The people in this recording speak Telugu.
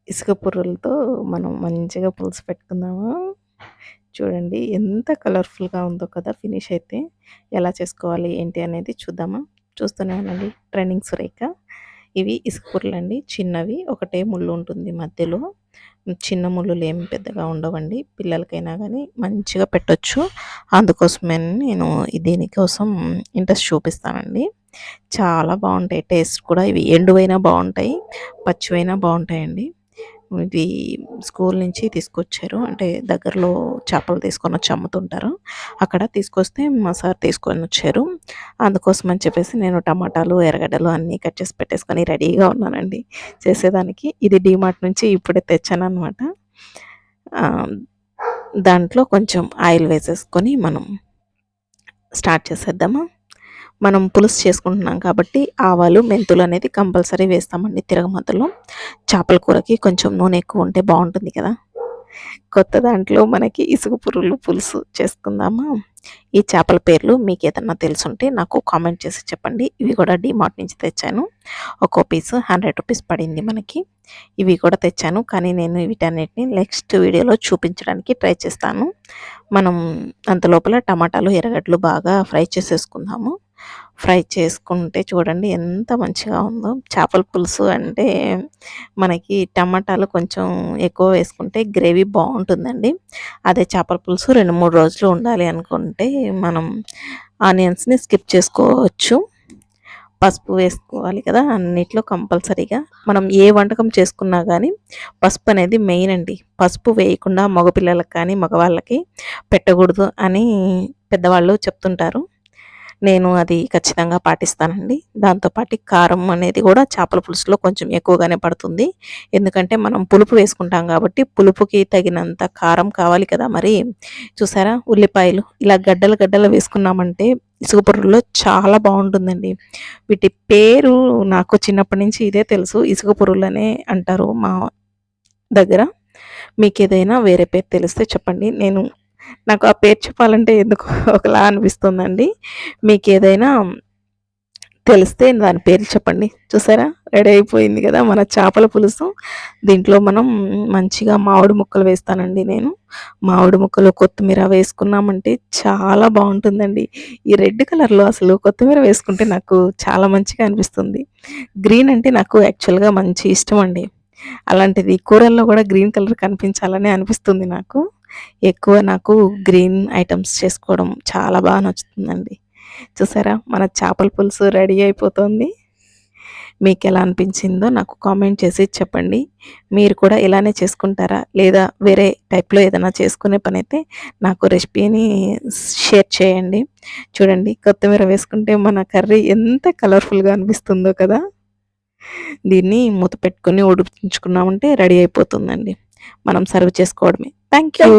ఇసుక పుర్రలతో మనం మంచిగా పులుసు పెట్టుకుందాము. చూడండి ఎంత కలర్‌ఫుల్‌గా ఉందో కదా! ఫినిష్ అయితే. ఎలా చేసుకోవాలి ఏంటి అనేది చూద్దామా? చూస్తూనే ఉండండి. ట్రెండింగ్ సురేఖ. ఇవి ఇసుక పుర్రలండి చిన్నవి. ఒకటే ముళ్ళు ఉంటుంది మధ్యలో. చిన్న ముల్లులేమి పెద్దగా ఉండవండి. పిల్లలకైనా గానీ మంచిగా పెట్టొచ్చు. అందుకోసమని నేను దీనికోసం ఇంట్రెస్ట్ చూపిస్తానండి. చాలా బావుంటాయి. టేస్ట్ కూడా ఇవి ఎండువైనా బావుంటాయి. పచ్చివైనా బావుంటాయండి. ఇది స్కూల్ నుంచి తీసుకొచ్చారు. అంటే దగ్గరలో చేపలు తీసుకొనొచ్చి అమ్ముతుంటారు. అక్కడ తీసుకొస్తే మా సార్ తీసుకొనొచ్చారు. అందుకోసమని చెప్పేసి నేను టమాటాలు, ఎర్రగడ్డలు అన్నీ కట్ చేసి పెట్టేసుకొని రెడీగా ఉన్నానండి చేసేదానికి. ఇది డీమార్ట్ నుంచి ఇప్పుడే తెచ్చాననమాట. ఆహ్, దాంట్లో కొంచెం ఆయిల్ వేసేసుకొని మనం స్టార్ట్ చేసేద్దామా? మనం పులుసు చేసుకుంటున్నాం కాబట్టి ఆవాలు, మెంతులు అనేది కంపల్సరీ వేస్తామండి తిరగమాతలో. చేపల కూరకి కొంచెం నూనె ఎక్కువ ఉంటే బావుంటుంది కదా! కొత్త దాంట్లో మనకి ఇసుక పురుగులు పులుసు చేసుకుందామా? ఈ చేపల పేర్లు మీకేదన్నా తెలిసుంటే నాకు కామెంట్ చేసి చెప్పండి. ఇవి కూడా డీమార్ట్ నుంచి తెచ్చాను. ఒక్కో పీసు రూ. 100 పడింది మనకి. ఇవి కూడా తెచ్చాను. కానీ నేను వీటన్నిటిని నెక్స్ట్ వీడియోలో చూపించడానికి ట్రై చేస్తాను. మనం అంతలోపల టమాటాలు, ఎర్రగడ్డలు బాగా ఫ్రై చేసేసుకుందాము. ఫ్రై చేసుకుంటే చూడండి ఎంత మంచిగా ఉందో. చేపల పులుసు అంటే మనకి టమాటాలు కొంచెం ఎక్కువ వేసుకుంటే గ్రేవీ బావుంటుందండి. అదే చేపల పులుసు 2, 3 రోజులు ఉండాలి అనుకుంటే మనం ఆనియన్స్‌ని స్కిప్ చేసుకోవచ్చు. పసుపు వేసుకోవాలి కదా! అన్నిట్లో కంపల్సరీగా. మనం ఏ వంటకం చేసుకున్నా గానీ పసుపు అనేది మెయిన్ అండి. పసుపు వేయకుండా మగపిల్లలకి కానీ, మగవాళ్ళకి పెట్టకూడదు అని పెద్దవాళ్ళు చెప్తుంటారు. నేను అది ఖచ్చితంగా పాటిస్తానండి. దాంతో పాటు కారం అనేది కూడా చేపల పులుసులో కొంచెం ఎక్కువగానే పడుతుంది. ఎందుకంటే మనం పులుపు వేసుకుంటాం కాబట్టి పులుపుకి తగినంత కారం కావాలి కదా! మరి. చూసారా ఉల్లిపాయలు ఇలా గడ్డలు గడ్డలు వేసుకున్నామంటే ఇసుక పురుగులో చాలా బావుంటుందండి. వీటి పేరు నాకు చిన్నప్పటి నుంచి ఇదే తెలుసు. ఇసుక పురుగులనే అంటారు మా దగ్గర. మీకేదైనా వేరే పేరు తెలిస్తే చెప్పండి. నాకు ఆ పేరు చెప్పాలంటే ఎందుకో ఒకలా అనిపిస్తుందండి. మీకేదైనా తెలిస్తే దాని పేరు చెప్పండి. చూసారా రెడీ అయిపోయింది కదా! మన చేపల పులుసు. దీంట్లో మనం మంచిగా మామిడి ముక్కలు వేస్తానండి నేను. మామిడి ముక్కలు, కొత్తిమీర వేసుకున్నామంటే చాలా బావుంటుందండి. ఈ రెడ్ కలర్‌లో అసలు కొత్తిమీర వేసుకుంటే నాకు చాలా మంచిగా అనిపిస్తుంది. గ్రీన్ అంటే నాకు యాక్చువల్‌గా మంచి ఇష్టమండి. అలాంటిది కూరల్లో కూడా గ్రీన్ కలర్ కనిపించాలని అనిపిస్తుంది నాకు. ఎక్కువ నాకు గ్రీన్ ఐటెమ్స్ చేసుకోవడం చాలా బాగా నచ్చుతుందండి. చూసారా మన చేపల పులుసు రెడీ అయిపోతుంది. మీకెలా అనిపించిందో నాకు కామెంట్ చేసి చెప్పండి. మీరు కూడా ఇలానే చేసుకుంటారా? లేదా వేరే టైప్‌లో ఏదైనా చేసుకునే పనైతే నాకు రెసిపీని షేర్ చేయండి. చూడండి కొత్తిమీర వేసుకుంటే మన కర్రీ ఎంత కలర్‌ఫుల్‌గా అనిపిస్తుందో కదా! దీన్ని మూత పెట్టుకొని ఉడికించుకున్నామంటే రెడీ అయిపోతుందండి. మనం సర్వ్ చేసుకోవడమే. Thank you.